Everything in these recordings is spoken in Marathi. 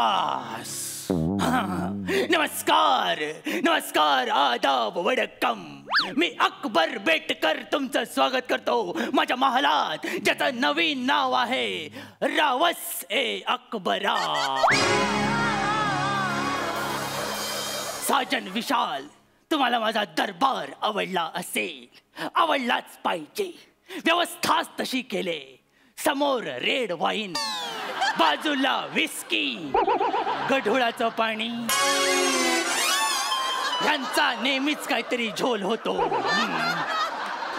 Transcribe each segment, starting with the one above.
विश्वास. नमस्कार नमस्कार, आदाब, वडक्कम. मी अकबर बेटकर तुमचं स्वागत करतो माझ्या महालात, ज्याचं नवीन नाव आहे रावस ए अकबरा. साजन विशाल, तुम्हाला माझा दरबार आवडला असेल, आवडलाच पाहिजे. व्यवस्थाच तशी केले. समोर रेड वाईन, बाजूला विस्की, गढुळाचं पाणी, यांचा नेहमीच काहीतरी झोल होतो.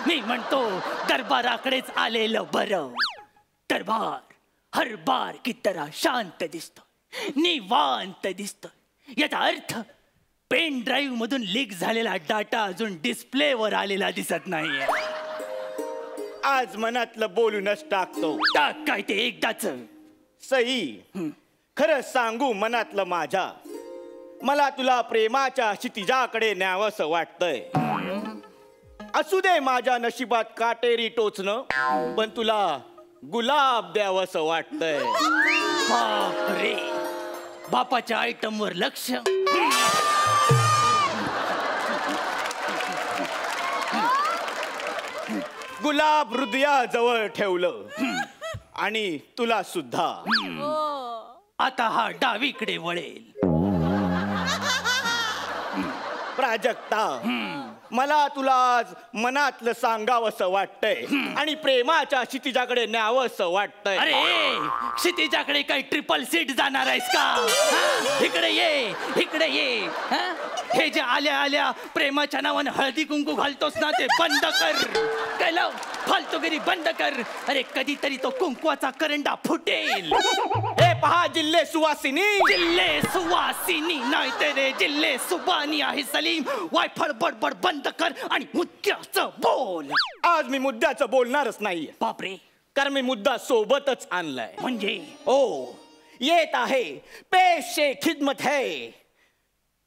मी म्हणतो दरबाराकडेच आलेलं बरं. दरबार हर बार की तरह शांत दिसतो, निवांत दिसतो. याचा अर्थ पेन ड्राईव्ह मधून लीक झालेला डाटा अजून डिस्प्लेवर आलेला दिसत नाहीये. आज मनातलं बोलूनच टाकतो. टाक काय ते एकदाच. सई, खरं सांगू मनातलं माझ्या, मला तुला प्रेमाच्या क्षितिजाकडे न्यावंसं वाटतंय. असू दे माझ्या नशिबात काटेरी टोचणं, पण तुला गुलाब द्यावंसं वाटतंय. बापरे, बापाच्या आयटमवर लक्ष. गुलाब हृदयाजवळ ठेवलं आणि तुला सुद्धा. आता हा डावीकडे वळेल. प्राजक्ता, मला तुला आज मनातलं सांगावंसं वाटतंय आणि प्रेमाच्या क्षितिजाकडे न्यावंसं वाटतंय. अरे, क्षितिजाकडे काही ट्रिपल सीट जाणार आहेस का? इकडे ये, इकडे ये. हे जे आल्या आल्या प्रेमाच्या नावानं हळदी कुंकू घालतोस ना, ते बंद कर. कळलं? फालतूगिरी बंद कर. अरे, कधीतरी तो कुंकवाचा करंडा फुटेल. हे पहा जिल्हे सुवासिनी. जिल्हे सुवासिनी नाही ते रे, जिल्हे सुबानी आहे सलीम. वायफळ बडबड बंद कर आणि मुद्द्याचं बोल. आज मी मुद्द्याचं बोलणारच नाहीये. बापरे, कारण मी मुद्दा सोबतच आणलाय. म्हणजे? ओ, येत आहे पेशे खिदमत है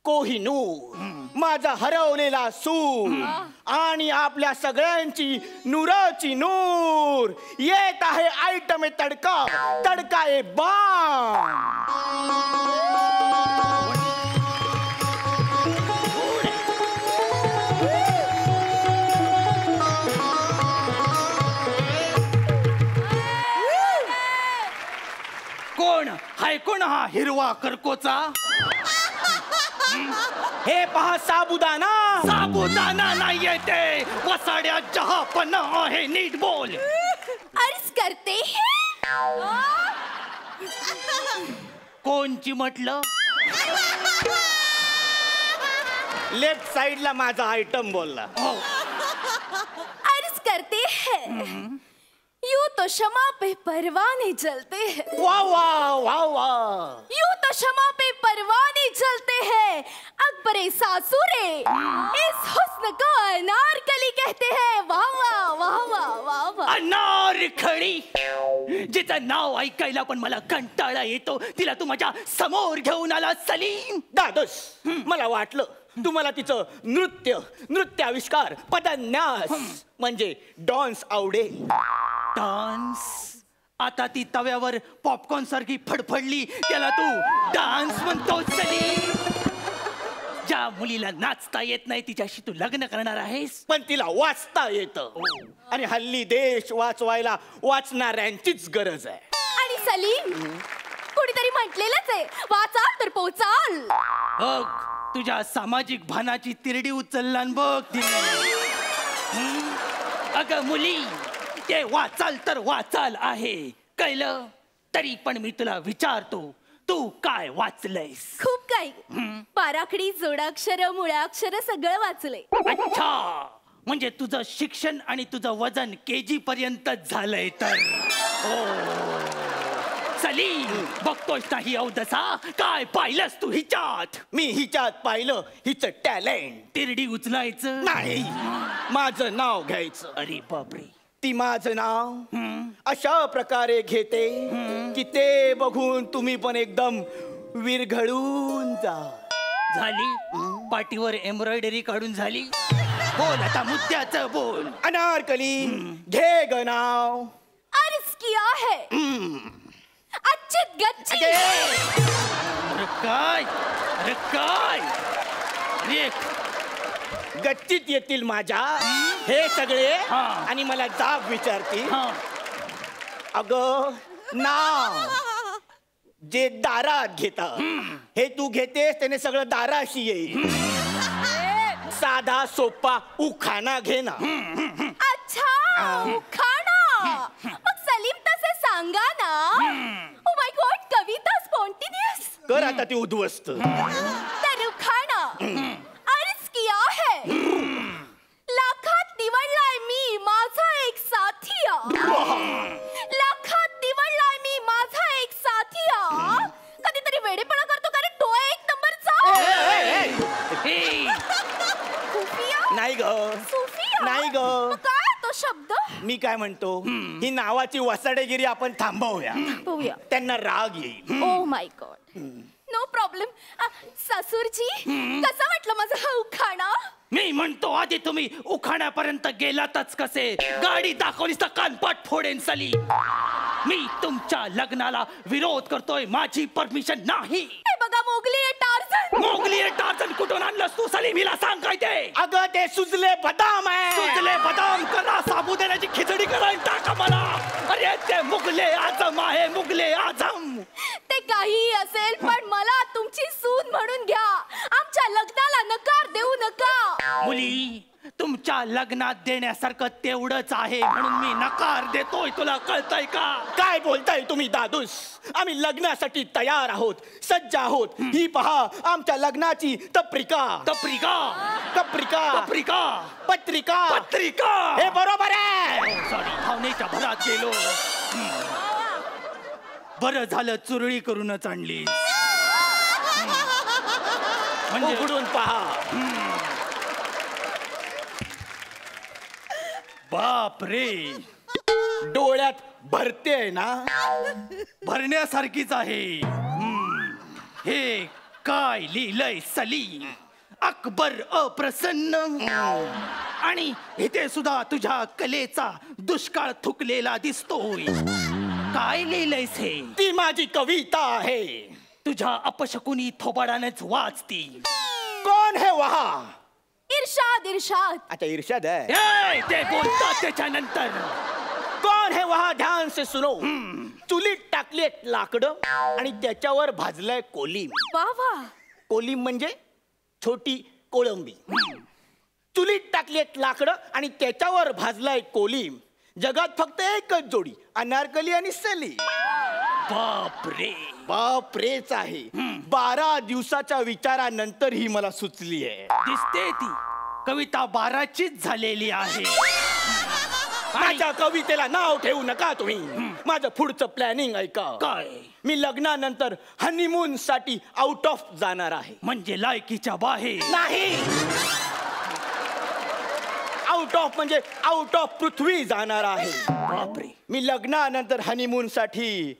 कोहिनूर, माझा हरवलेला सूर आणि आपल्या सगळ्यांची नूराची नूर. येत आहे आयटम ए तडका, तडका ए बाम. कोण हाय? कोण हा हिरवा करकोचा? हे पहा साबुदाणा. साबुदाणा नाहीये ते, वसाड्या जहापण आहे. नीट बोल. अर्ज करते हैं. कोणची म्हटलं? लेफ्ट साइडला माझा आयटम बोलला. अर्ज करते हैं. यूं तो शमा पे परवाने जलते हैं. वाह वाह वाह वाह. यूं तो शमा पे परवाने जलते हैं. अकबरे सासुरे इस हुस्न को अनारकली कहते हैं. वाह वाह वाह वाह वाह वाह. अनारखडी, जिचं नाव ऐकायला पण मला कंटाळा येतो, तिला तू माझ्या समोर घेऊन आला सलीम. दादोस, मला वाटलं तुम्हाला तिचं नृत्याविष्कार, पदन्यास म्हणजे डान्स आवडेल. डान्स? आता ती तव्यावर पॉपकॉर्न सारखी फडफडली, त्याला तू डान्स म्हणतो सलीम? ज्या मुलीला नाचता येत नाही तिच्याशी तू लग्न करणार आहेस? पण तिला वाचता येतं आणि हल्ली देश वाचवायला वाचणाऱ्यांचीच गरज आहे. आणि सलीम, कुणीतरी म्हटलेलंच आहे, वाचाल तर पोचाल. बघ, तुझ्या सामाजिक भानाची तिरडी उचलला बघ तिने. अगं मुली, ते वाचाल तर वाचाल आहे, कळलं? तरी पण मी तुला विचारतो, तू काय वाचलंयस? खूप काही. पाराखडी, जोडाक्षर, मुळाक्षर सगळं वाचलंय. अच्छा, म्हणजे तुझं शिक्षण आणि तुझं वजन केजी पर्यंतच झालंय तर. सलीम, बघतोस ना ही अवदसा? काय पाहिलंस तू हिच्यात? मी हिच्यात पाहिलं हिचं टॅलेंट. तिरडी उचलायचं नाही, माझं नाव घ्यायचं. अरे बापरे. ती माझं नाव अशा प्रकारे घेते की ते बघून तुम्ही पण एकदम विरघळून जा. झाली? पाठीवर एम्ब्रॉयडरी काढून झाली? बोल आता, मुद्द्याचं बोल. अनारकली, घे ग नाव. अर्ज किया है. अच्छी गच्ची. अरे काय अरे गच्चीत येतील माझ्या हे सगळे हा. आणि मला जाब विचारतील. हा अगं नाव जे दारात घेतात हे तू घेतेस त्याने सगळं दाराशी येईल. साधा सोपा उखाणा घे ना. अच्छा उखाणा. मग सलीम तसे सांगा ना. ओ माय गॉड कविता स्पॉन्टेनियस. कर आता ती उद्ध्वस्त. तर उखाणा अर्ज किया है. लाखात निवडलाय मी माझा एक साथिया. लाखात निवडलाय मी माझा एक साथिया. कधीतरी वेडेपणा करतो कारण तो एक नंबरचा. हे खुफिया नाही ग सुफिया नाही ग. मग काय तो शब्द. मी काय म्हणतो ही नावाची वसाडेगिरी आपण थांबवूया. पाहूया. त्यांना राग येईल. Oh my God no problem. सासूरजी कसा वाटलं माझा हा उखाणा. मी म्हणतो आधी तुम्ही उखाण्यापर्यंत गेलातच कसे. गाडी दाखवलीस तर कानपाट फोडेन सली. मी तुमच्या लग्नाला विरोध करतोय माझी परमिशन नाही. हे बघा मोगली आहे टार्झन. मोगली टार्झन कुठून आणलंस तू सलीमीला सांग काय ते. अगं ते सुजले बदाम आहे. सुजले बदाम करा साबुदाण्याची खिचडी करा आणि टाका मला. अरे ते मुगले आझम आहे मुगले आझम. ते काहीही असेल पण मला तुमची सून म्हणून घ्या. आमच्या लग्नाला नकार देऊ नका. मुली तुमच्या लग्नात देण्यासारखं तेवढंच आहे म्हणून मी नकार देतोय. तुला कळतंय का. काय बोलताय तुम्ही दादूस. आम्ही लग्नासाठी तयार आहोत सज्ज आहोत. ही पहा आमच्या लग्नाची तपरिका. तपरिका कपरिका पत्रिका पत्रिका पत्रिका. हे बरोबर आहे. सॉरी भावनेच्या भरात गेलो. बरं झालं चुरळी करूनच आणली. म्हणजे उघडून पहा. बाप रे डोळ्यात भरते ना. भरण्यासारखीच आहे. हे काय लिहिलंय सलीम. अकबर अप्रसन्न आणि इथे सुद्धा तुझ्या कलेचा दुष्काळ थुकलेला दिसतोय. काय लिहिलंयस हे. ती माझी कविता आहे. तुझ्या अपशकुनी थोबाडानेच वाचती. कोण है वहा. इर्शाद इर्शाद. अच्छा इर्शाद है. ए, ते बोलतात त्याच्यानंतर. कोण है वहा ध्यान से सुनो. चुलीत टाकले लाकडं आणि त्याच्यावर भाजलाय कोलीम. वा वा. कोलीम म्हणजे छोटी कोळंबी. चुलीत टाकलेत लाकडं आणि त्याच्यावर भाजलाय कोलीम. जगात फक्त एकच जोडी अनारकली आणि सली. बाप रे बाप रेच आहे. 12 दिवसाच्या विचारानंतर ही मला सुचली आहे. दिसते ती कविता 12चीच झालेली आहे. माझ्या कवितेला नाव ठेवू नका तुम्ही. माझं पुढचं प्लॅनिंग ऐका. काय मी लग्नानंतर हनीमून साठी आउट ऑफ जाणार आहे. म्हणजे लायकीच्या बाहेर. नाही आउट ऑफ म्हणजे आउट ऑफ पृथ्वी जाणार आहे. बापरे मी लग्नानंतर हनीमून साठी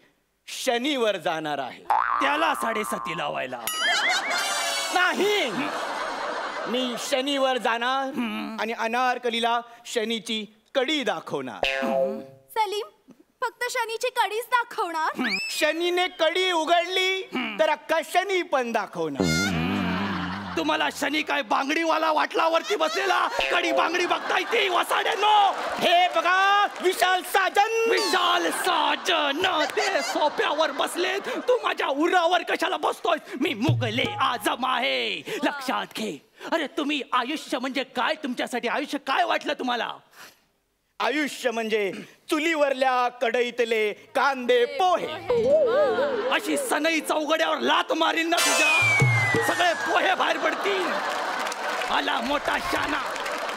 शनीवर जाणार आहे. त्याला 7.5 लावायला. नाही मी शनीवर जाणार आणि अनारकलीला शनीची कडी दाखवणार. सलीम फक्त शनीची कडीच दाखवणार. शनीने कडी उघडली तर अख्खा शनी पण दाखवणार. तुम्हाला शनी काय बांगडीवाला वाटला वरती बसलेला. कडी बांगडी बघताय ती वसाड्यानो. हे बघा विशाल साजन. विशाल साजन ते सोप्यावर बसलेत. तू माझ्या उरावर कशाला बसतोय. मी मुगले आझम आहे लक्षात घे. अरे तुम्ही आयुष्य म्हणजे काय. तुमच्यासाठी आयुष्य काय वाटलं तुम्हाला. आयुष्य म्हणजे चुलीवरल्या कढईतले कांदे पोहे. अशी सनई चौघड्यावर लात मारीन ना तुझ्या. सगळे पोहे बाहेर पडतील. आला मोठा शाना.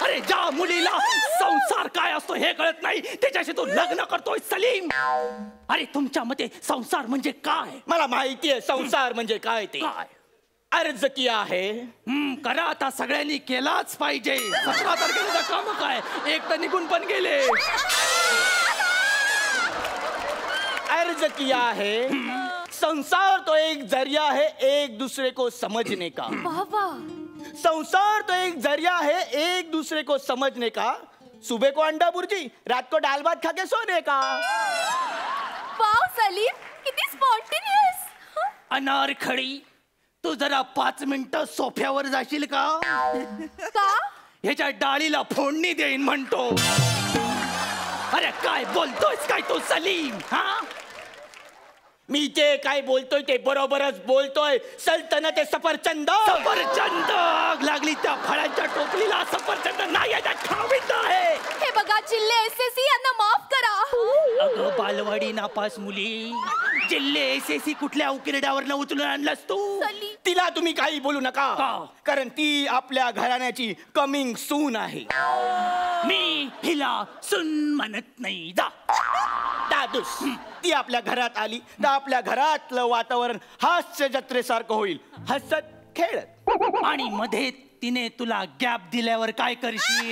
अरे ज्या मुलीला संसार काय असतो हे कळत नाही त्याच्याशी तू लग्न करतोय सलीम. अरे तुमच्या मते संसार म्हणजे काय. मला माहितीये संसार म्हणजे काय ते. काय अर्ज किया आहे. करा आता सगळ्यांनी केलाच पाहिजे. 17 तारखेला काम काय. एक तर निघून पण गेले. अर्ज किया है. संसार तो एक जरिया है एक दूसरे को समझने का. वाह वाह. संसार तो एक जरिया है एक दूसरे को समझने का. सुबह को अंडा बुर्जी रात को दाल भात खा के सोने का. वाव सलीम किती स्पॉन्टेनियस. अनारखडी तू जरा 5 मिनिटं सोफ्यावर जाशील का? का? ह्याच्या डाळीला फोडणी देईन म्हणतो. अरे काय बोलतोयस काय तू सलीम? हा, मी जे काय बोलतोय ते बरोबरच बोलतोय. सल्तनत सफरचंद. सफरचंद आग लागली त्या फळांच्या टोपलीला. सफरचंद नाही याच्यात खावीत आहे. हे बघा जिल्हे SSC यांना माफ करा. अगं बालवाडी नापास मुली, जिल्हे SSC कुठल्या उकिरड्यावर उचलून आणलास तू? तिला तुम्ही काही बोलू नका, का? कारण ती आपल्या घराण्याची कमिंग सून आहे. मी हिला सुन म्हणत नाही. जा दादूस, ती आपल्या घरात आली तर आपल्या घरातलं वातावरण हास्य जत्रेसारखं होईल. हसत खेळत. आणि मध्ये तिने तुला गॅप दिल्यावर काय करशील?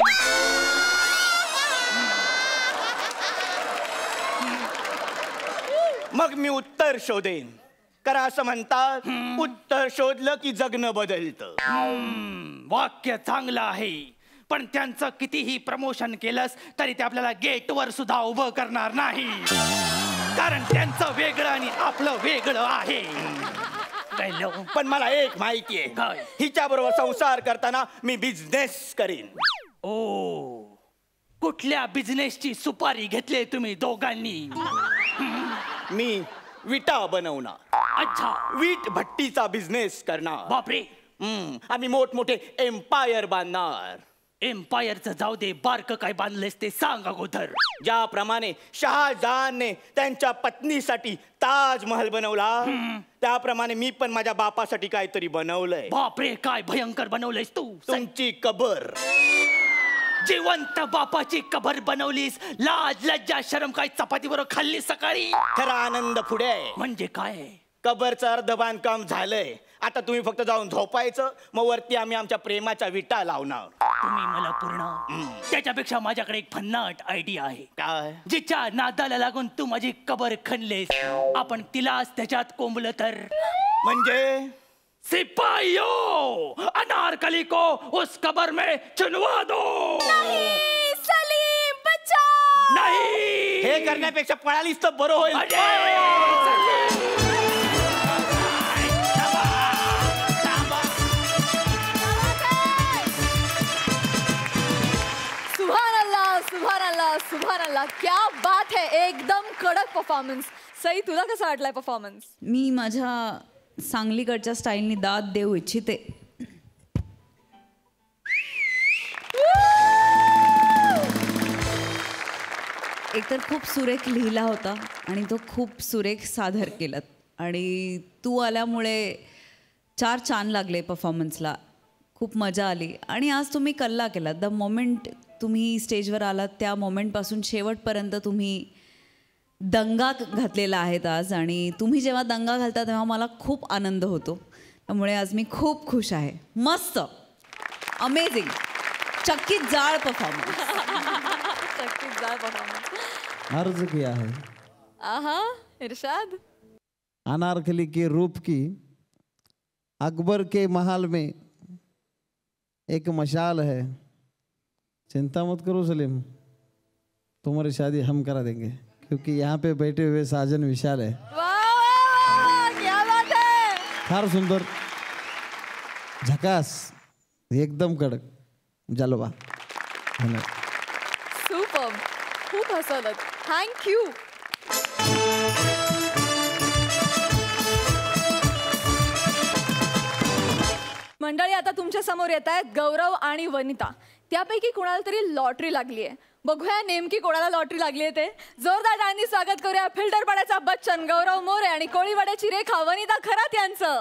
मग मी उत्तर शोधेन. कारण असं म्हणतात, उत्तर शोधलं की जगणं बदलतं. वाक्य चांगलं आहे, पण त्यांचं कितीही प्रमोशन केलंस तरी ते आपल्याला गेटवर सुद्धा उभं करणार नाही. कारण त्यांचं वेगळं आणि आपलं वेगळं आहे. कळलं? पण मला एक माहिती आहे, काय? हिच्या बरोबर संसार करताना मी बिझनेस करीन. ओ, कुठल्या बिझनेसची सुपारी घेतली तुम्ही दोघांनी? मी विटा बनवणार. अच्छा, वीट भट्टीचा बिझनेस करणार. बापरे. आम्ही मोठमोठे एम्पायर बांधणार. एम्पायरचं जाऊ दे, बारक काय बांधलेस ते सांग अगोदर. ज्याप्रमाणे शहाजहानने त्यांच्या पत्नीसाठी ताजमहल बनवला, त्याप्रमाणे मी पण माझ्या बापासाठी काहीतरी बनवलंय. बापरे, काय भयंकर बनवलंयस तू. तुमची कबर. जिवंत बापाची कबर बनवलीस. लाज लज्जा शरम काय चपातीबरोबर खाल्ली सकाळी? खरा आनंद पुढे आहे. म्हणजे काय? कबरचं अर्ध बांधकाम झालंय. आता तुम्ही फक्त जाऊन झोपायचं, मग वरती आम्ही आमच्या प्रेमाच्या विटा लावणार. तुम्ही मला पूर्ण. त्याच्यापेक्षा माझ्याकडे एक भन्नाट आयडिया आहे. काय? जिच्या नादाला लागून तू माझी कबर खणलेस, आपण तिलाच त्याच्यात कोंबलं तर? म्हणजे सिपाहियों, अनारकली को उस कबर में चुनवा दो. नाही, सलीम बचाओ. नहीं, हे करण्यापेक्षा पळालीच तर बरं होईल. सुभान अल्लाह, क्या बात है. एकदम कडक परफॉर्मन्स. सई, तुला कसा वाटलाय परफॉर्मन्स? मी माझ्या सांगलीकडच्या स्टाईलनी दाद देऊ इच्छिते. एकतर खूप सुरेख लिहिला होता आणि तो खूप सुरेख सादर केलात. आणि तू आल्यामुळे 4 चान लागले परफॉर्मन्सला. खूप मजा आली. आणि आज तुम्ही कल्ला केलात. द मोमेंट तुम्ही स्टेजवर आलात त्या मोमेंटपासून शेवटपर्यंत तुम्ही दंगा घातलेला आहेत आज. आणि तुम्ही जेव्हा दंगा घालता तेव्हा मला खूप आनंद होतो. त्यामुळे आज मी खूप खुश आहे. मस्त, अमेझिंग, चक्कीत जाळ परफॉर्मन्स. चक्कीत जाळ परफॉर्मन्स. अर्ज किया है आहा, इरशाद. अनारकली के रूप की अकबर के महल में एक मशाल है. चिंता मत करो सलीम, तुम्हारी शादी हम करा देंगे, क्योंकि यहाँ पे बैठे हुए साजन विशाल है. वाह, क्या बात है. फार सुंदर, झकास, एकदम कडक, जलवा. सुपर, खूप हसवलं. थँक्यू. मंडळी, आता तुमच्या समोर येत आहेत गौरव आणि वनिता. त्यापैकी कोणाला तरी लॉटरी लागली आहे. बघूया नेमकी कोणाला लॉटरी लागली आहे ते. जोरदार टाळ्यांनी स्वागत करूया फिल्टरपाड्याचा बच्चन गौरव मोरे आणि कोळीवाड्याची रेखा वनिता खरात यांचं.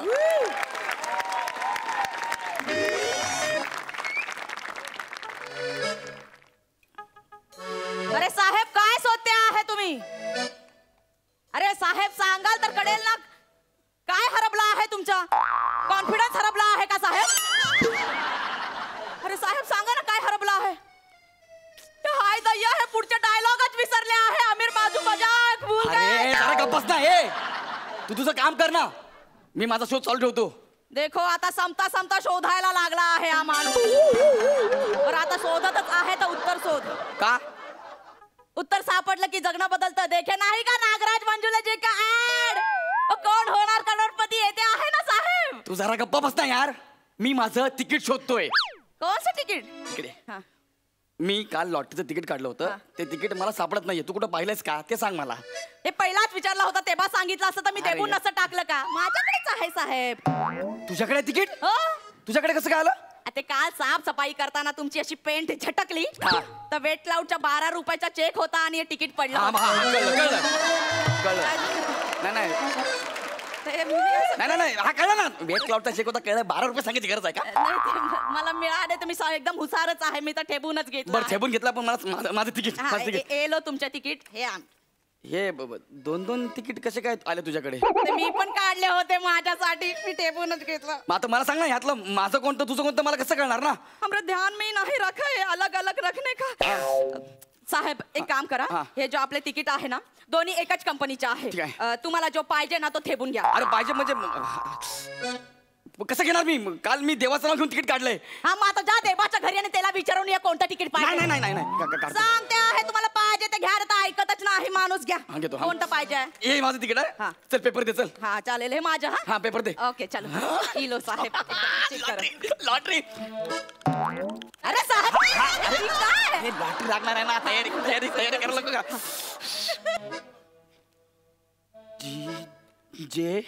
अरे साहेब, काय शोधते आहे तुम्ही? अरे साहेब, सांगाल तर कळेल ना. काय हरपला आहे तुमचा? कॉन्फिडन्स हरपला आहे का साहेब? अरे साहेब, सांगा ना काय हरपला आहे? हाय दय्या, हे पुढचे डायलॉगच विसरले आहे. आमिर बाजू मजाक भूल गए. अरे जरा गप्प बस ना. हे तू तुझं काम कर ना, मी माझा शोध चालू ठेवतो. देखो, आता समता समता शोधायला लागला आहे हा माणूस. बरं, आता शोधतच आहे तर उत्तर शोध. का? उत्तर सापडलं की जगणं बदलतं. देखे नाही का नागराज मंजुलेजी का ऍड? कोण होणार करोडपती येते आहे ना साहेब. तू जरा गप्पा बस ना यार. मी माझं तिकीट शोधतोय. कोणचं तिकीट? इकडे. हा. मी काल लॉटरीचं तिकीट काढलं होतं. ते तिकीट मला सापडत नाहीये. तू कुठं पाहिलंयस का ते सांग मला. हे पहिलाच विचारला होता तेव्हा सांगितलं असतं तर मी अरे. देऊन नसतं टाकलं का? माझ्याकडेच आहे साहेब. तुझ्याकडे तिकीट? हो. तुझ्याकडे कसं काय आलं? ते काल साफसफाई करताना तुमची अशी पेंट झटकली हा. तर वेट क्लाउडच्या 12 रुपयाचा चेक होता आणि हे तिकीट पडलं हा, होतं. हा, कळलं कळलं नाही नाही ते मी- नाही नाही हा कळलं ना. वेट क्लाउडचा चेक होता कळलं. 12 रुपये सांगायची गरज आहे का? नाही, ते मला मिळाले तर मी एकदम हुशारच आहे. मी तर ठेवूनच घेतलं बरं आहे. ठेवून घेतला पण मला माझं तिकीट हा, माझं तिकीट एलो तुमच्या तिकीट हे आण. हे 2 तिकीट कसे काय आले तुझ्याकडे? ते मी पण काढले होते माझ्यासाठी. मी ठेवूनच घेतलं. मग आता मला सांग ना ह्यातलं माझं कोणतं तुझं कोणतं मला कसं कळणार ना? हमरा ध्यान में नहीं रखा है अलग अलग रखने का. साहेब एक काम करा. हा. हे जो आपले तिकीट आहे ना दोन्ही एकच कंपनीचे ठीक आहे. आहे. तुम्हाला जो पाहिजे ना तो ठेवून घ्या. अरे पाहिजे म्हणजे कसं घेणार मी? काल मी देवाचं नाव घेऊन तिकीट काढलंय. हा मग आता जा देवाच्या घरी आणि त्याला विचारून या कोणतं तिकीट नाही पाहिजे. नाही नाही नाही काढतो. सांगते आहे तुम्हाला पाहिजे ते घ्या. आता ऐकतच नाही माणूस. घ्या हा, घेतो, हा. कोणतं पाहिजे. हे माझं तिकीट आहे. हा. चल पेपर दे चल. हा चालेल हे माझं. हा हा पेपर दे. ओके चलो इलो साहेब चेक करा. लॉटरी अरे साहेब हे काय? हे लॉटरी लागणार आहे ना. तयारी तयारी तयारी करायला नको का? जे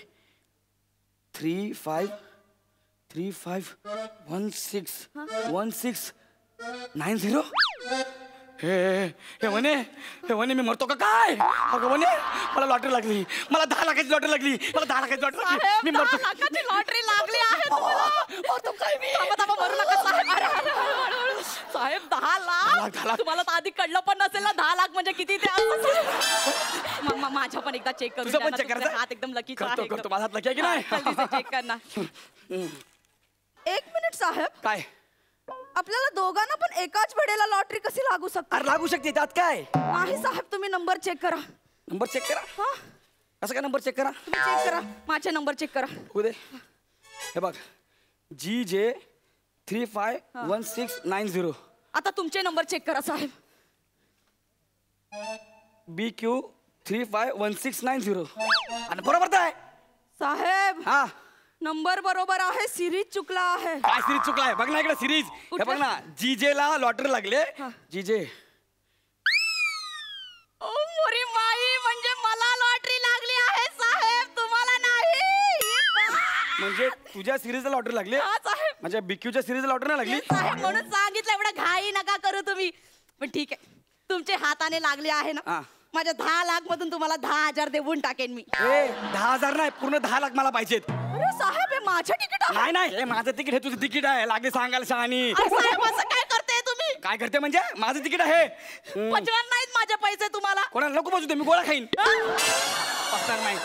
35161690. हे म्हणे मी मरतो का काय? अगं म्हणे मला लॉटरी लागली. मला 10 लाखाची लॉटरी लागली. मला 10 लाखाची लॉटरी लागली. साहेब मी 10 मरतो. लाखाची लॉटरी लागली आहे तुम्हाला. मरतो काय मी? थांबा थांबा मरू नका साहेब. अरे, अरे, अरे, अरे. साहेब 10 10 लाख लाख. तुम्हाला तर आधी कळलं पण नसेल ना 10 लाख म्हणजे किती ते असतं. माझ्या पण एकदा चेक करून तुझं द्या पण ना. check करायचं? तुमचे हात एकदम लकीच करतो, आहे. करतो. माझा हात lucky आहे की नाही? चेक कर ना. 1 मिनिट साहेब काय? आपल्याला दोघांना पण एकाच वेळेला लॉटरी कशी लागू शकते? अरे लागू शकते त्यात काय? नाही साहेब तुम्ही नंबर चेक करा. नंबर चेक करा. हा कसं काय नंबर चेक करा? तुम्ही चेक करा. माझे नंबर चेक करा. होऊ दे. हे बघ GJ 351690 आता तुमचे नंबर चेक करा साहेब. BQ 351690 आणि बरोबर तर आहे. साहेब हा नंबर बरोबर आहे. सिरीज चुकला आहे. काय सिरीज चुकला आहे? बघ ना इकडे सिरीज. हे बघ ना GJ ला लॉटरी लागले. GJ ओ मोरी माई म्हणजे मला लॉटरी लागली आहे साहेब तुम्हाला नाही. म्हणजे तुझ्या सिरीजला लॉटरी लागली. हा साहेब. म्हणजे BQच्या सिरीजला लॉटरी नाही लागली. साहेब म्हणून सांगितलं एवढं घाई नका करू तुम्ही. पण ठीक आहे तुमचे हाताने लागले आहे ना. हा. माझ्या 10 लाख मधून तुम्हाला 10,000 देऊन टाकेन मी. 10,000 नाही पूर्ण 10 लाख मला पाहिजेत. अरे साहेब हे माझे तिकीट आहे. नाही नाही हे माझं तिकीट हे तुझं तिकीट आहे. लागले सांगायला शहाणी. अरे साहेब असं काय करते तुम्ही? काय करते म्हणजे माझं तिकीट आहे. पचणार नाहीत माझे पैसे तुम्हाला. कोणाला नको पाहिजे दे मी गोळा खाईन. पचणार नाही.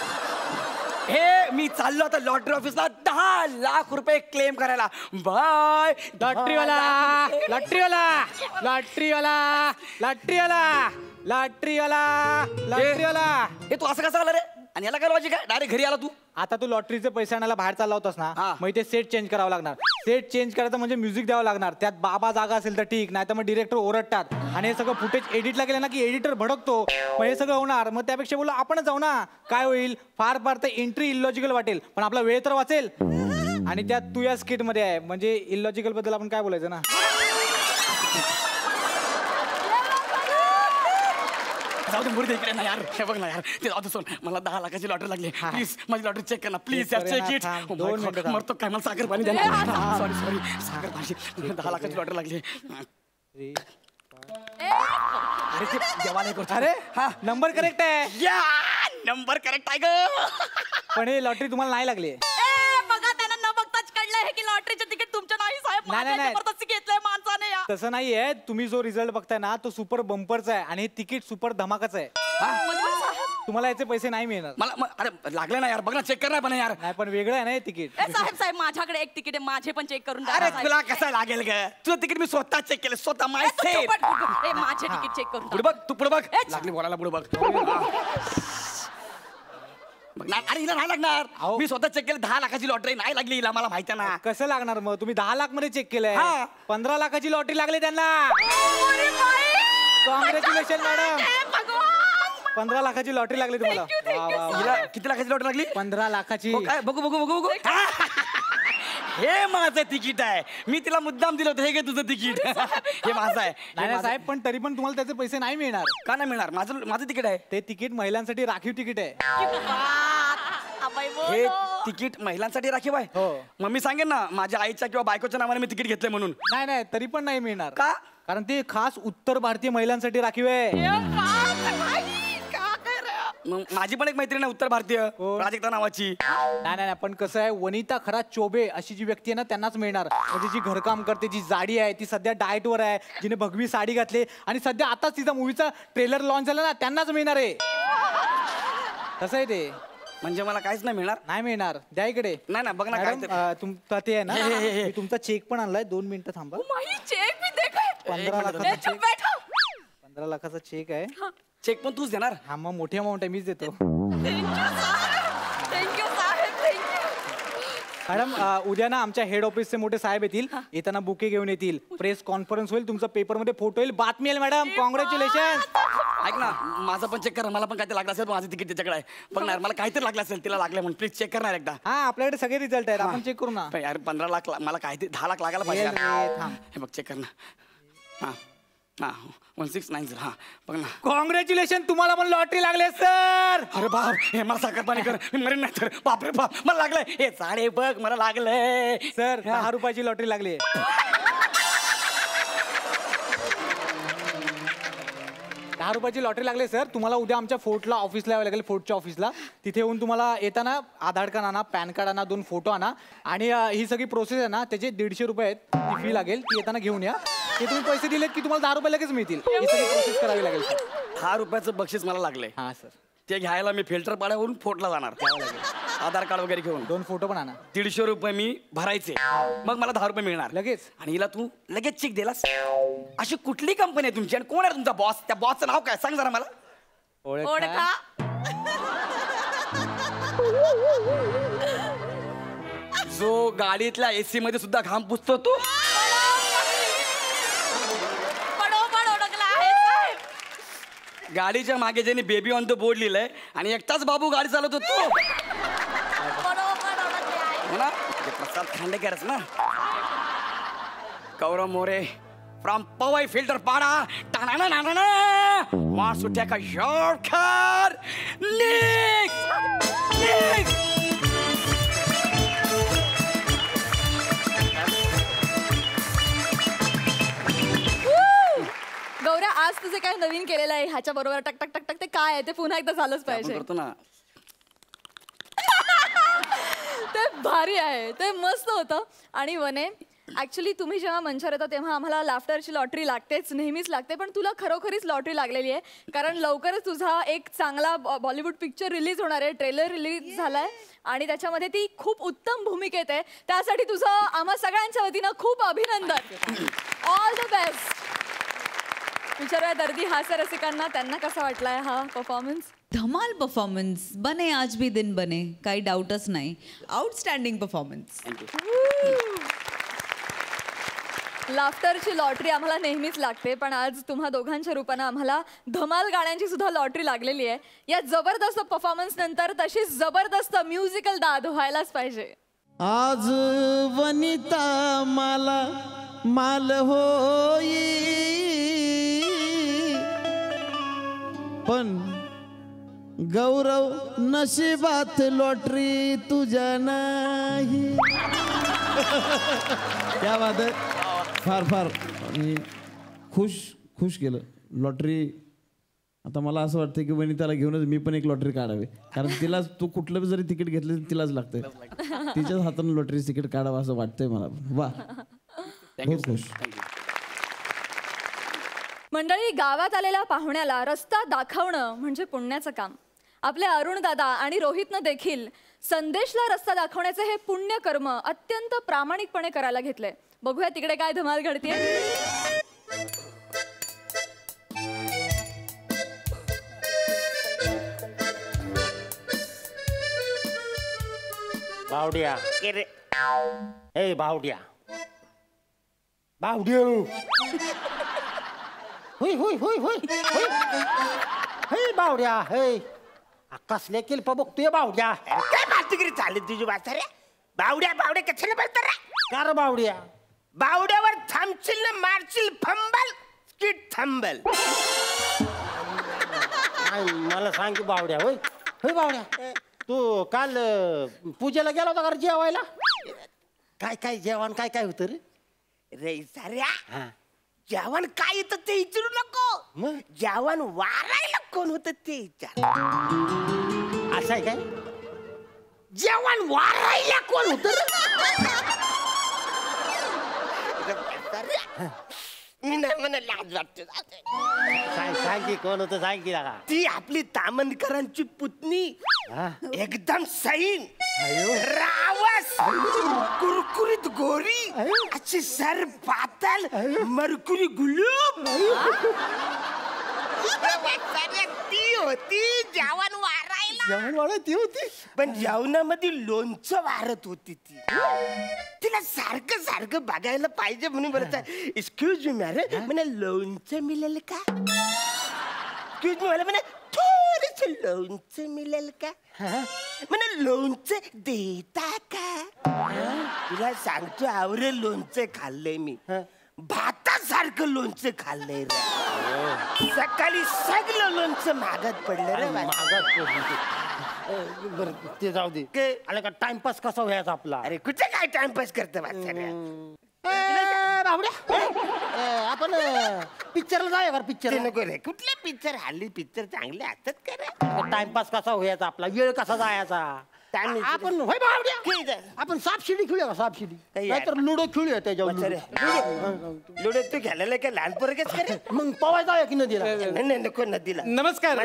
हे मी चाललो आता लॉटरी ऑफिसला 10 लाख रुपये क्लेम करायला. बाय लॉटरीवाला लॉटरीवाला लॉटरीवाला लॉटरीवाला लॉटरीवाला लॉटरीवाला. हे तू असं कसं आलं रे? आणि याला काय लॉजिक आहे? डायरेक्ट घरी आला तू. आता तू लॉटरीचे पैसे आणायला बाहेर चालला होतास ना. हा. मग ते सेट चेंज करावं लागणार. सेट चेंज करायचं म्हणजे म्युझिक द्यावं लागणार. त्यात बाबा जागा असेल तर ठीक, नाही तर मग डिरेक्टर ओरडतात. आणि हे सगळं फुटेज एडिटला गेलं ना की एडिटर भडकतो. मग हे सगळं होणार. मग त्यापेक्षा बोललो आपणच जाऊ ना. काय होईल? फार फार तर एंट्री इलॉजिकल वाटेल पण आपला वेळ तर वाचेल. आणि त्यात तू या स्किट मध्ये आहे म्हणजे इलॉजिकल बद्दल आपण काय बोलायचं ना. जाऊ दे मुर्दे इकडे ना यार. हे बघ ना यार ते जाऊ दे सोड. मला 10 लाखाची लॉटरी लागली. प्लीज माझी लॉटरी चेक कर ना प्लीज यार. Check चेक करेन इट. ना, थांब. 2 मिनिटं थांब. मरतो काय? मला साखर पाणी द्या ना. सॉरी सॉरी साखर पाणी. 10 लाखाची लॉटरी लागली. अरे ते देवाला हे करतो. अरे हा नंबर करेक्ट आहे या नंबर करेक्ट आहे ग. पण हे लॉटरी तुम्हाला नाही लागली. बघा त्यांना न बघताच कळलंय की लॉटरीचे तिकीट तुमच्या नाही साहेब. नाही, नाही, नाही. जबरदस्ती घेतलंय माणसाने या. तसं नाहीये. तुम्ही जो रिझल्ट बघताय ना तो सुपर बंपरचा आहे आणि हे तिकीट सुपर धमाकाचं आहे. तुम्हाला याचे पैसे नाही मिळणार. मला अरे लागले ना यार. बघ ना चेक कर ना पण यार. नाही पण वेगळं आहे ना हे तिकीट. साहेब साहेब माझ्याकडे एक तिकीट आहे. माझे पण चेक करून द्या अरे ना, साहेब. तुला कसं लागेल ग? तुझं तिकीट मी स्वतः चेक केलं स्वतः माय ए, तू सेफ. चुप बट. ए, माझे तिकीट चेक करून पुढे टाक. बघ तू पुढे बघ. लागली बोलायला पुढे बघ. बघ ना अरे हिला नाही लागणार. अहो. मी स्वतः चेक केलं 10 लाखाची लॉटरी नाही लागली हिला. मला माहिती आहे ना. कसं लागणार मग? तुम्ही 10 लाख मध्ये चेक केलंय. हा. 15 लाखाची लॉटरी लागली त्यांना. अरे बाई! Congratulation madam. हे भगवान! 15 लाखाची लॉटरी लागली तुम्हाला. Thank you, वा, वा, वा. हिला किती लाखाची लॉटरी लागली? 15 लाखाची. हो काय? बघू बघू बघू बघू. हे माझं तिकीट आहे. मी तिला मुद्दाम दिलं होतं, हे घे तुझं तिकीट. हे माझं आहे. नाही साहेब, पण तरी पण तुम्हाला त्याचे पैसे नाही मिळणार. का नाही मिळणार? माझं तिकीट आहे. ते तिकीट महिलांसाठी राखीव तिकीट आहे. हे तिकीट महिलांसाठी राखीव आहे. हो. मग मी सांगेन ना माझ्या आईच्या किंवा बायकोच्या नावाने मी तिकीट घेतलंय म्हणून. नाही तरी पण नाही मिळणार. का? कारण ते खास उत्तर भारतीय महिलांसाठी राखीव आहे. मग माझी पण एक मैत्रीण आहे उत्तर भारतीय, प्राजक्ता नावाची. नाही पण कसं आहे, वनिता खरा चोबे अशी जी व्यक्ती आहे ना त्यांनाच मिळणार. म्हणजे जी घरकाम करते, जी जाडी आहे, ती सध्या डाएटवर आहे, जिने भगवी साडी घातली आणि सध्या आताच तिचा मूवीचा ट्रेलर लॉन्च झाला ना, त्यांनाच मिळणार आहे. कसं आहे ते? म्हणजे मला काहीच नाही मिळणार. नाही मिळणार. द्या इकडे. नाही ना, बघ ना मॅडम, काय तुमचा ते आहे ना, मी तुमचा चेक पण आणलाय. 2 मिनिटं थांबा. चेक भी देखो. 15 लाखाचा चेक. बैठो. 15 लाखाचा चेक आहे. चेक पण तूच देणार? हा, मग मोठी अमाऊंट आहे, मीच देतो. थँक्यू साहेब, थँक्यू. मॅडम, उद्या ना आमच्या हेड ऑफिसचे मोठे साहेब येतील. येताना बुके घेऊन येतील. प्रेस कॉन्फरन्स होईल, तुमचा पेपरमध्ये फोटो येईल, बातमी येईल. Madam, congratulation. ऐक ना, माझं पण चेक कर. मला पण काहीतरी लागलं असेल, माझं तिकीट त्याच्याकडे आहे. बघ ना, मला काहीतरी लागलं असेल, तिला लागलं म्हणून प्लीज चेक करणार एकदा. हा, आपल्याकडे सगळे रिझल्ट आहेत, आपण चेक करू ना. पण यार 15 लाख मला काहीतरी 10 लाख लागायला पाहिजे येईल यार. रे, थांब. हे बघ चेक कर ना. हा 1690. हा बघ ना. कॉंग्रॅच्युलेशन, तुम्हाला पण लॉटरी लागले सर. अरे बाप, हे मला साखर पाणी कर, मी मरेन नाही तर. बापरे बाप, मला लागलंय. हे साडे बघ, मला लागलंय सर. 10 रुपयाची लॉटरी लागली. 10 रुपयाची लॉटरी लागली सर. तुम्हाला उद्या आमच्या फोर्टला ऑफिसला यावं लागेल, फोर्टच्या ऑफिसला. तिथे येऊन तुम्हाला येताना आधार कार्ड आणा, पॅन कार्ड आणा, 2 फोटो आणा आणि ही सगळी प्रोसेस आहे ना, त्याचे 150 रुपये आहेत. ती फी लागेल, ती येताना घेऊन या. ते तुम्ही पैसे दिलेत की तुम्हाला 10 रुपये लगेच मिळतील. ही सगळी प्रोसेस करावी लागेल सर. 10 रुपयाचं बक्षीस मला लागलंय. हां सर. ते घ्यायला मी फिल्टर पाड्यावरून फोर्टला जाणार. आधार कार्ड वगैरे घेऊन 2 फोटो पण आणा. 150 रुपये मी भरायचे, मग मला 10 रुपये मिळणार लगेच. आणि हिला तू लगेच चेक दिलास. अशी कुठली कंपनी आहे तुमची आणि कोण आहे तुमचा बॉस? त्या बॉसचं नाव काय सांग जरा मला. ओळखा. जो गाडीतल्या एसी मध्ये सुद्धा घाम पुसतो तू. पण ओळखला आहे साहेब. गाडीच्या मागे ज्यांनी बेबी ऑन द बोर्ड लिहिलंय आणि एकटाच बाबू गाडी चालवतो तू. हो ना, ते प्रसाद खांडेकरच ना. गौरव मोरे फ्रॉम पवई फिल्टर पाडा. टाणा ना ना वासुट्या का शॉर्टकट निक निक. गौऱ्या, आज तुझे काय नवीन केलेलं आहे ह्याच्या बरोबर टक टक टक टक ते काय आहे ते पुन्हा एकदा झालंच पाहिजे. करतो ना. ते भारी आहे, ते मस्त होतं. आणि वने, ऍक्च्युली तुम्ही जेव्हा मंचावर येता तेव्हा आम्हाला लाफ्टरची लॉटरी लागतेच, नेहमीच लागते. पण तुला खरोखरीच लॉटरी लागलेली आहे, कारण लवकरच तुझा एक चांगला बॉलिवूड पिक्चर रिलीज होणार आहे. ट्रेलर रिलीज झालाय आणि त्याच्यामध्ये ती खूप उत्तम भूमिकेत आहे. त्यासाठी तुझं आम्हा सगळ्यांच्या वतीनं खूप अभिनंदन. All the best. विचारूया दर्दी हास्य रसिकांना, त्यांना कसा वाटलाय हा परफॉर्मन्स? धमाल परफॉर्मन्स. बने आज भी दिन बने, काही डाऊटच नाही. Outstanding performance. लाफ्टरची लॉटरी आम्हाला नेहमीच लागते, पण आज तुम्हा दोघांच्या रूपानं आम्हाला धमाल गाण्यांची सुद्धा लॉटरी लागलेली आहे. या जबरदस्त परफॉर्मन्स नंतर तशीच जबरदस्त म्युझिकल दाद व्हायलाच पाहिजे. आज वनिता मला माल होई, पण गौरव नशिबात लॉटरी तुझ्या नाही. क्या बात आहे. फार फार आणि खुश केलं. लॉटरी आता मला असं वाटतं की वनिताला घेऊनच मी पण एक लॉटरी काढावी, कारण तिलाच तू कुठलं जरी तिकीट घेतलं तर तिलाच लागतंय. तिच्याच हातानं लॉटरी तिकीट काढावं असं वाटतंय मला. वा, बहुत खुश. मंडळी, गावात आलेल्या पाहुण्याला रस्ता दाखवणं म्हणजे पुण्याचं काम. आपले अरुण दादा आणि रोहितनं देखील संदेशला रस्ता दाखवण्याचे हे पुण्य कर्म अत्यंत प्रामाणिकपणे करायला घेतले. बघूया तिकडे काय धमाल घडतेय. बावड्या ए बावड्या बावड्या हुई हुई हुई हुई हुई हे बावड्या हे कसले किल्प बघतोय बावड्या. काय मास्तिगिरी चालली तुझी वाचा रे? बावड्या बावड्या कशाला बोलतो रे? कार बावड्या बावड्यावर थांबशील ना मारशील फंबल स्किट थांबल. मला सांग की बावड्या होय होय बावड्या तू काल पूजेला गेला होता का जेवायला? काय काय जेवण काय काय होतं रे? रे साऱ्या हा जेवण काय येतं ते विचारू नको. मग? जेवण वारायला कोण होतं ते विचार. असं आहे काय? जेवण वारायला कोण होतं रे? मी नाही म्हणा लाज वाटते. सांग सांग की कोण होतं सांग की लागा. ती आपली तामणकरांची पुतणी हा? एकदम सैन अयो. रावस कुरकुरीत गोरी अशी सर पातल मरकुरी गुलूब. ती होती जेवण वारायला. जेवण वाढ ती होती पण जेवणामध्ये लोणचं वारत होती ती. तिला सारखं सारखं बघायला पाहिजे म्हणून बोलत एक्सक्यूज मी मॅरे म्हणे लोणचं मिळेल का? एक्सक्यूज मी मला म्हणे थोडस लोणचं मिळेल का? म्हणे लोणचं देता का? तुला सांगतो आवरे लोणचं खाल्लंय मी. भातासारखं लोणचं खाल्लंय रे. सकाळी सगळं लोणचं महागात पडलं रे. महागात बरं ते जाऊ दे. के? आला का टाइमपास कसा व्हायचा आपला? अरे कुठे काय टाइमपास करतो आपण पिक्चरला जाऊया का? पिक्चर नको रे. कुठले पिक्चर हल्ली पिक्चर चांगले असतात का रे? टाइमपास कसा व्हायचा आपला? वेळ कसा जायचा? Time आपण होय ठीक आहे. बावड्या आपण सापशिडी खेळूया का? सापशिडी काही नाहीतर लुडो खेळूया त्याच्यावर. लुडो तू घ्यायला काय लहान पोरगेच करे? मग पवाय जाऊया की नदीला? नाही नाही, नको नदीला. नमस्कार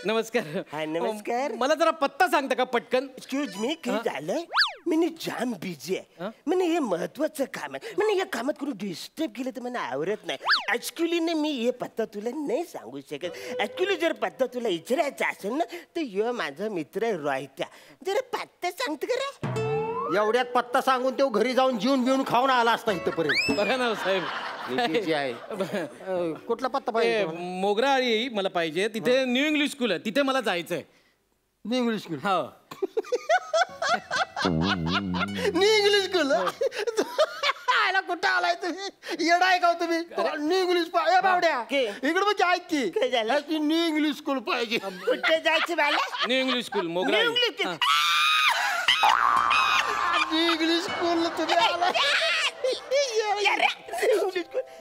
नमस्कार. हाय, नमस्कार. मला जरा पत्ता सांगता का पटकन? एक्सक्यूज मी काय झालंय? मी जाम बिझी आहे. म्हणजे हे महत्वाचं काम आहे. म्हणजे या कामात कोणी डिस्टर्ब केलं तर मला आवडत नाही. ऍक्च्युली ना मी हे पत्ता तुला नाही सांगू शकत. ऍक्च्युली जर पत्ता तुला विचारायचा असेल ना तर यो माझा मित्र आहे रोहित्या. जरा पत्ता सांगतो का रे? एवढ्यात पत्ता सांगून तो घरी जाऊन जेवून बिवून खाऊन आला असता इथपर्यंत. बघा ना साहेब. कुठला पत्ता पाहिजे? मोगराळी मला पाहिजे. तिथे न्यू इंग्लिश स्कूल आहे, तिथे मला जायचंय. New English school. हो. न्यू इंग्लिश स्कूल आयला कुठं आलाय तुम्ही? येडा आहे का तुम्ही? न्यू इंग्लिश बावड्या इकडे म्हणजे ऐक की काय झालं? न्यू इंग्लिश स्कूल पाहिजे. कुठे जायचं मला? New English school Mograli. New English हा. न्यू इंग्लिश स्कूल तुम्ही आला.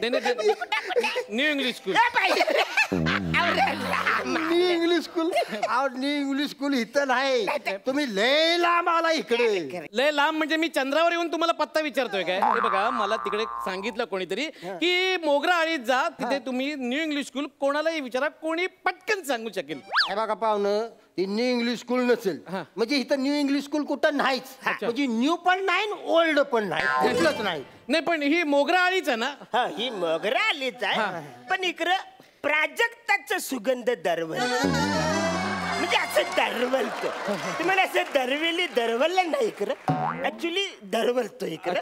नाही, नाही, new English school. New English school new English school इथं नाही. तुम्ही लय लांब आला इकडे. लय लांब म्हणजे मी चंद्रावर येऊन तुम्हाला पत्ता विचारतोय काय? हे बघा मला तिकडे सांगितलं कोणीतरी की मोगराळीत जा, तिथे तुम्ही न्यू इंग्लिश स्कूल कोणालाही विचारा, कोणी पटकन सांगू शकेल. हे बघा पाहुणं ती न्यू इंग्लिश स्कूल नसेल म्हणजे इथं न्यू इंग्लिश स्कूल कुठं नाहीच. म्हणजे न्यू पण नाही ओल्ड पण नाही, कुठलंच नाही. नाही पण ही मोगराळीच आहे ना? हा ही मोगरा आलीच आहे. पण इकडं प्राजक्ताचा सुगंध दरवल. म्हणजे असं दरवलतो. तुम्हाला असं दरवेली दरवललं नाही इकडं. ऍक्च्युली दरवलतो इकडं.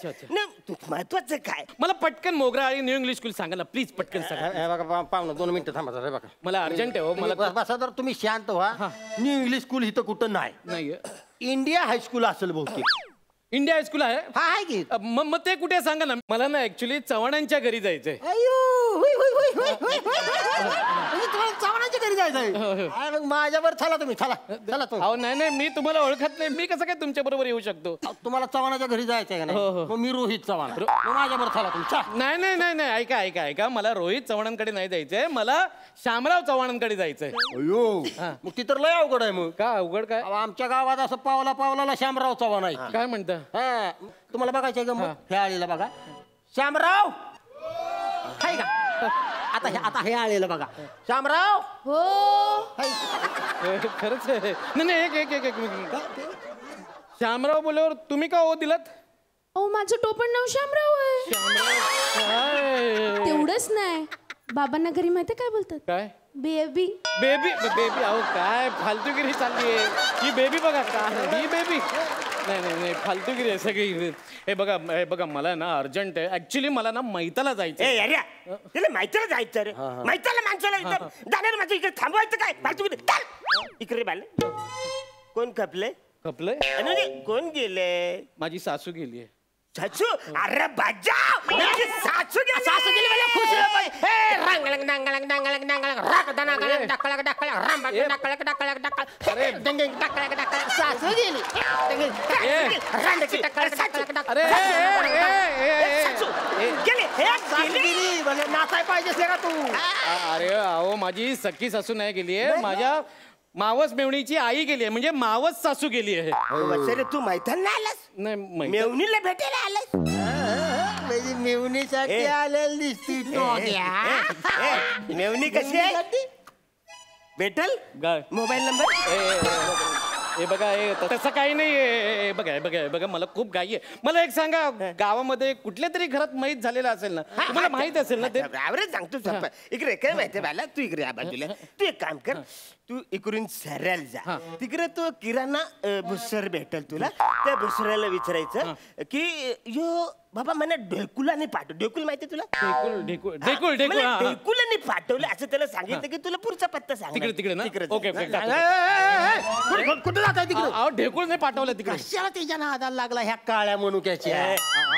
महत्वाचं काय मला पटकन मोगराळी न्यू इंग्लिश स्कूल सांगा ना प्लीज. पटकन सांगा. हे बघा पाहुणं 2 मिनिटं थांबा जरा. हे बघा मला अर्जंट आहे हो. मला बसा जर तुम्ही शांत व्हा. न्यू इंग्लिश स्कूल इथं कुठं नाही. नाहीये. इंडिया हायस्कूल असेल बहुतेक. इंडिया हायस्कूल आहे. हा आहे की. मग ते कुठे सांगा ना. मला ना ऍक्च्युली चव्हाणांच्या घरी जायचंय. अयो होय होय होय होय होय म्हणजे तुम्हाला चव्हाणांच्या घरी जायचंय? मग माझ्यावर चला तुम्ही. चला चला तो. अहो नाही नाही मी तुम्हाला ओळखत नाही. मी कसं काय तुमच्या बरोबर येऊ शकतो? तुम्हाला चव्हाणाच्या घरी जायचंय का नाही? मग मी रोहित चव्हाण. मग माझ्यावर चला तुम्ही. चला. नाही नाही नाही नाही ऐका ऐका ऐका. मला रोहित चव्हाणांकडे नाही जायचंय. मला शामराव चव्हाणांकडे जायचंय. अयो मग ती तर लय अवघड आहे. मग का अवघड काय? अहो, आमच्या गावात असं पावला पावलाला शामराव चव्हाण आहे. काय म्हणता? हा तुम्हाला बघायचंय का? मग ह्या आळीला बघा. शामराव हाय का? आता हे आळीला बघा. शामराव हो खरंच आहे. नाही नाही एक एक एक मिनिट. शामराव बोलल्यावर तुम्ही का हो दिलात? ओ माझं टोपण नाव शामराव आहे. काय तेवढंच नाही, बाबांना घरी माहिती काय बोलतात? काय? बेबी. Baby baby. अहो काय फालतूगिरी चालली आहे ही. बेबी बघा काय ही बेबी. नाही नाही नाही फालतूगिरी आहे सगळी. हे बघा मला ना अर्जंट आहे. ऍक्च्युली मला ना मैताला जायचं. त्याला माहितीला जायचं रे. माहितीला माणसाला जाणार माझं इकडे थांबवायचं काय? फालतू इकडे बाल. कोण खपले? खपलंय म्हणजे कोण गेले? माझी सासू गेलीये. सासू? अरे बजाव, माझी सासू गेली. सासू गेली म्हणजे खुश आहे बाई. हे रंगलंग डांगलंग डांगलंग डांगलंग राक दनागलंग डकलंग डकलंग रांबक डकलंग डकलंग डकलंग अरे डंगंग डकलंग डकलंग सासू गेली. अरे सासू गेली. हे गेली म्हणजे नाचाय पाहिजे का तू? अरे अहो माझी सख्खी सासू नाही गेलीये, माझ्या मावस मेवणीची आई गेली आहे, म्हणजे मावस सासू गेली आहे. वसरे तू मैदान नाही आलास? नाही मेवणीला भेटायला आलास? म्हणजे मेवणीसाठी आलेली दिसती मेवणी कशी आहे? भेटल मोबाईल नंबर? हे बघा हे तसं काही नाही. बघा मला खूप घाई आहे. मला एक सांगा, गावामध्ये कुठल्या तरी घरात माहीत झालेलं असेल ना, तुम्हाला माहित असेल ना ते? आवडे सांगतो इकडे काय माहितीये बाला, तू इकडे या बाजूला. तू एक काम कर, तू इकडून सरळ जा. तिकडे तो किराणा भुसर भेटल तुला. त्या भुसऱ्याला विचारायचं की यो बाबा मला ढेकुलाने पाठव. ढेकुल माहितीये तुला? ढेकुलाने पाठवलं असं त्याला सांगितलं की तुला पुढचा पत्ता सांग. तिकडे ना? ओके कुठे जाताय तिकडे? अहो ढेकूळ नाही पाठवलं तिकडे. कशाला त्याच्या नादाला लागला ह्या काळ्या मनुक्याच्या?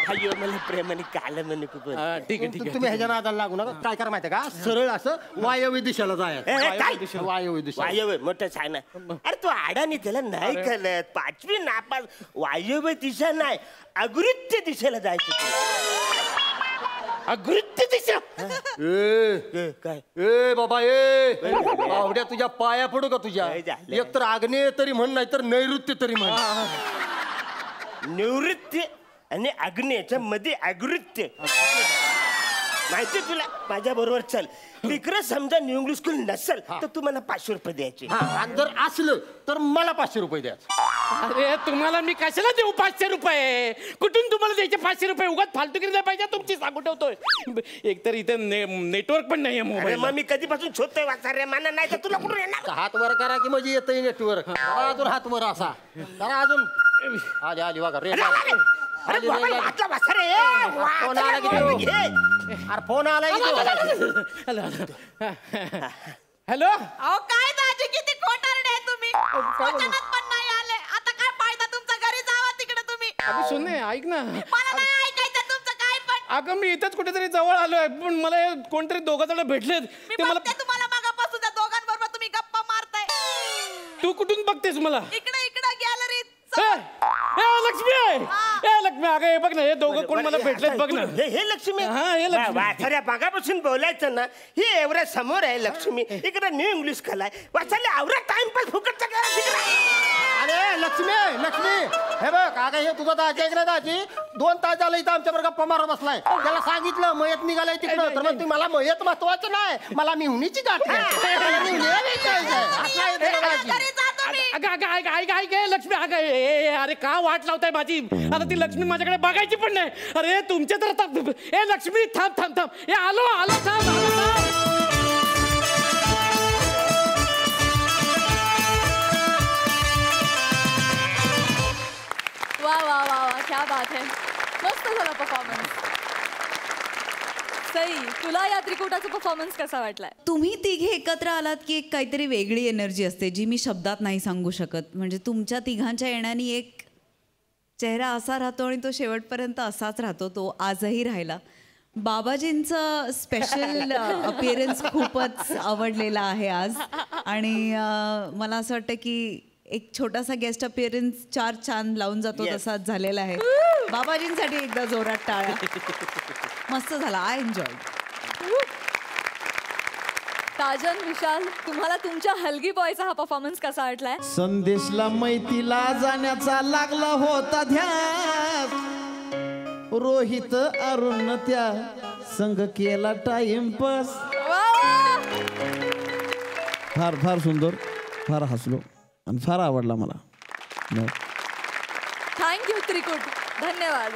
अय्यो मला प्रेमाने काल म्हणू खूप. ठीक आहे तुम्ही ह्याच्या नादाला लागू नका. काय करा माहितीये का, सरळ असं वायव्य दिशेला जायचं. वायव्य दिशा. वायव्य मोठं छान आहे. अरे तू आडानी त्याला नाही कळत. 5वी नापास. वायव्य दिशा नाही, अगृत्य दिशेला जायचं. अगृत्य दिशा? काय ए बाबा ए बावड्या, तुझ्या पाया पडू का तुझ्या? एक तर आग्नेय तरी म्हण, नाही तर नैऋत्य तरी म्हण. निवृत्ती आणि अग्नेच्या मध्ये अगृत्य माहिती तुला? माझ्या बरोबर चल. तिकडे समजा न्यू इंग्लिश स्कूल नसेल तर तू मला 500 रुपये द्यायचे. आणि जर असलं तर मला 500 रुपये द्यायचे. अरे तुम्हाला मी कशाला देऊ 500 रुपये? कुठून तुम्हाला द्यायचे 500 रुपये? उगाच फालतूगिरी नाही पाहिजे तुमची, सांगू ठेवतोय. एकतर इथे नेटवर्क पण नाहीये मोबाईल. मग मी कधीपासून शोधतोय वाचारे माना, नाही तर तुला कुठून येणार? हात वर करा की म्हणजे येतंय नेटवर्क. अजून हात वर असा जरा अजून. आली आली बघा रे. अरे फोन आला की अरे फोन आला हॅलो. अहो काय दाजी, किती खोटारडे आहे तुम्ही. वचनात पण नाही आले. आता काय फायदा तुमचा? घरी जावा तिकडे तुम्ही. अगं सुने ऐक ना. मला नाही ऐकायचं तुमचं काय पण. अगं मी इथंच कुठेतरी जवळ आलोय, पण मला कोणतरी दोघं जण भेटलेत. मी बघते तुम्हाला मागापासून त्या दोघांबरोबर तुम्ही गप्पा मारताय. तू कुठून बघतेस मला? इकडे इकडे गॅलरीत. लक्ष्मी लक्ष्मी, अगं हे बघ ना, हे दोघं कोण मला भेटलेत बघ ना. हे लक्ष्मी? हे लक्ष्मी. वाचाऱ्या मागापासून बोलायचं ना. ही एवढ्या समोर आहे लक्ष्मी. इकडे न्यू इंग्लिश कलाय. वाचायला आवडा टाइमपास फुकटचा करा. अरे लक्ष्मी लक्ष्मी, हे बघ अगं हे तुझा दाजी ऐकलं. दाजी 2 तास झालं इथं आमच्याबरोबर गप्पा मारत बसलाय. त्याला सांगितलं मयत निघालाय तिकडं, तर मग मला मयत महत्वाचं नाही, मला मिहुनीची गाठ लक्ष्मी. अगं अरे का वाट लावताय माझी? आता ती लक्ष्मी माझ्याकडे बघायची पण नाही. अरे तुमच्या तर आता ए लक्ष्मी थांब थांब थांब. हे आलो आलो थांब वा वा वा वा, क्या बात है. मस्त झाला परफॉर्मन्स. सई, तुला या त्रिकुटाचा परफॉर्मन्स कसा वाटलाय? तुम्ही तिघे एकत्र आलात की एक काहीतरी वेगळी एनर्जी असते जी मी शब्दात नाही सांगू शकत. म्हणजे तुमच्या तिघांच्या येण्याने एक चेहरा असा राहतो आणि तो शेवटपर्यंत असाच राहतो. तो आजही राहिला. बाबाजींचं स्पेशल अपिअरन्स खूपच आवडलेला आहे आज. आणि मला असं वाटतं की एक छोटासा गेस्ट अपिअरन्स 4 चांद लावून जातो तसाच झालेला आहे. बाबाजींसाठी एकदा जोरात टाळ्या. मस्त झाला. I enjoy. ताजन, विशाल, तुम्हाला तुमच्या हलगी बॉयचा हा परफॉर्मन्स कसा वाटलाय? संदेशला मैतीला जाण्याचा लागला होता ध्यास. रोहित अरुण त्या संग केला टाइमपास. फार फार सुंदर, फार हसलो आणि फार आवडला मला. थँक्यू त्रिकुट. धन्यवाद.